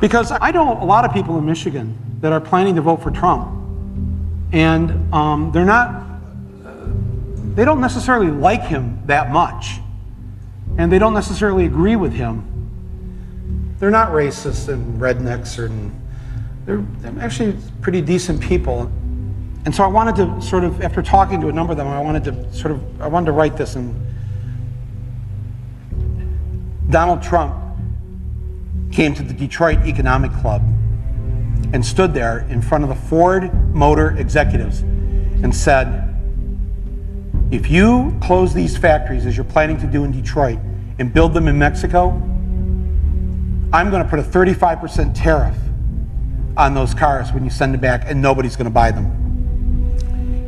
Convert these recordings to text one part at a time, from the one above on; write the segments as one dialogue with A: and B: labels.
A: Because I know a lot of people in Michigan that are planning to vote for Trump, and they don't necessarily like him that much, and they don't necessarily agree with him. They're not racist and rednecks, they're actually pretty decent people. And so I wanted to sort of, after talking to a number of them, I wanted to write this. And Donald Trump came to the Detroit Economic Club and stood there in front of the Ford Motor executives and said, if you close these factories as you're planning to do in Detroit and build them in Mexico, I'm going to put a 35% tariff on those cars when you send them back, and nobody's going to buy them.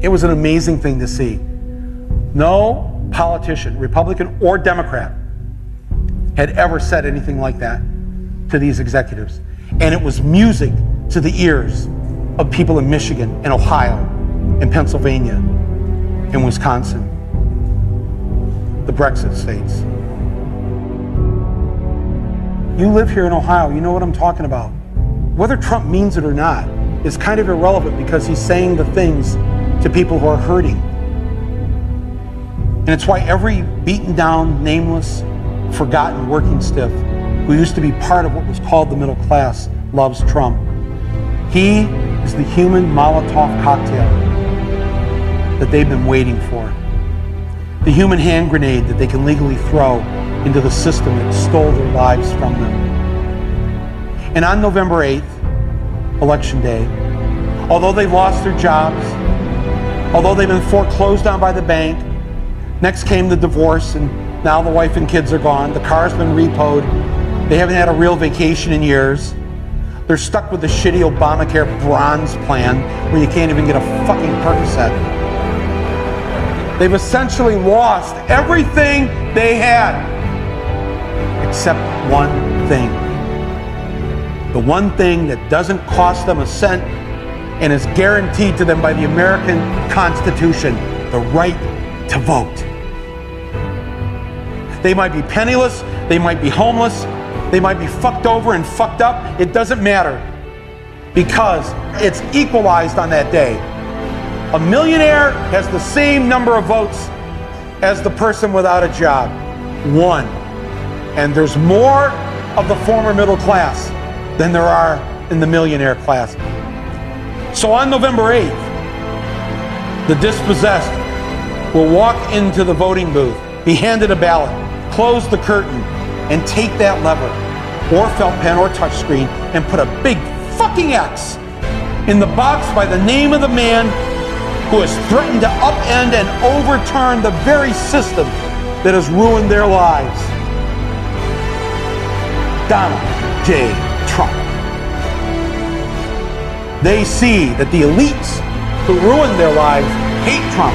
A: It was an amazing thing to see. No politician, Republican or Democrat, had ever said anything like that to these executives. And it was music to the ears of people in Michigan and Ohio and Pennsylvania and Wisconsin, the Brexit states. You live here in Ohio, you know what I'm talking about. Whether Trump means it or not is kind of irrelevant, because he's saying the things to people who are hurting. And it's why every beaten down, nameless, forgotten working stiff who used to be part of what was called the middle class loves Trump. He is the human Molotov cocktail that they've been waiting for. The human hand grenade that they can legally throw into the system that stole their lives from them. And on November 8th, Election Day, although they've lost their jobs, although they've been foreclosed on by the bank, next came the divorce, and now the wife and kids are gone, the car's been repoed, they haven't had a real vacation in years, they're stuck with the shitty Obamacare bronze plan where you can't even get a fucking Percocet. They've essentially lost everything they had, except one thing. The one thing that doesn't cost them a cent and is guaranteed to them by the American Constitution, the right to vote. They might be penniless, they might be homeless, they might be fucked over and fucked up. It doesn't matter, because it's equalized on that day. A millionaire has the same number of votes as the person without a job. One. And there's more of the former middle class than there are in the millionaire class. So on November 8th, the dispossessed will walk into the voting booth, be handed a ballot, close the curtain, and take that lever, or felt pen or touchscreen, and put a big fucking X in the box by the name of the man who has threatened to upend and overturn the very system that has ruined their lives. Donald J. Trump. They see that the elites who ruined their lives hate Trump.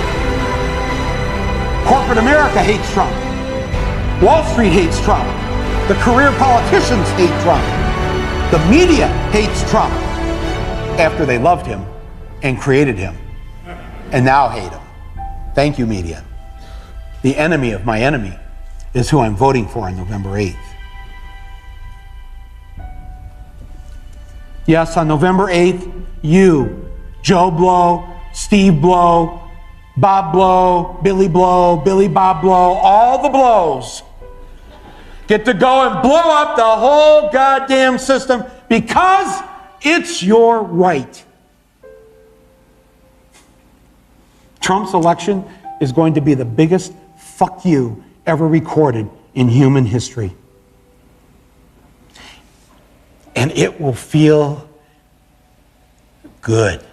A: Corporate America hates Trump. Wall Street hates Trump. The career politicians hate Trump. The media hates Trump after they loved him and created him, and now hate him. Thank you, media. The enemy of my enemy is who I'm voting for on November 8th. Yes, on November 8th, you, Joe Blow, Steve Blow, Bob Blow, Billy Bob Blow, all the blows get to go and blow up the whole goddamn system because it's your right. Trump's election is going to be the biggest fuck you ever recorded in human history. And it will feel good.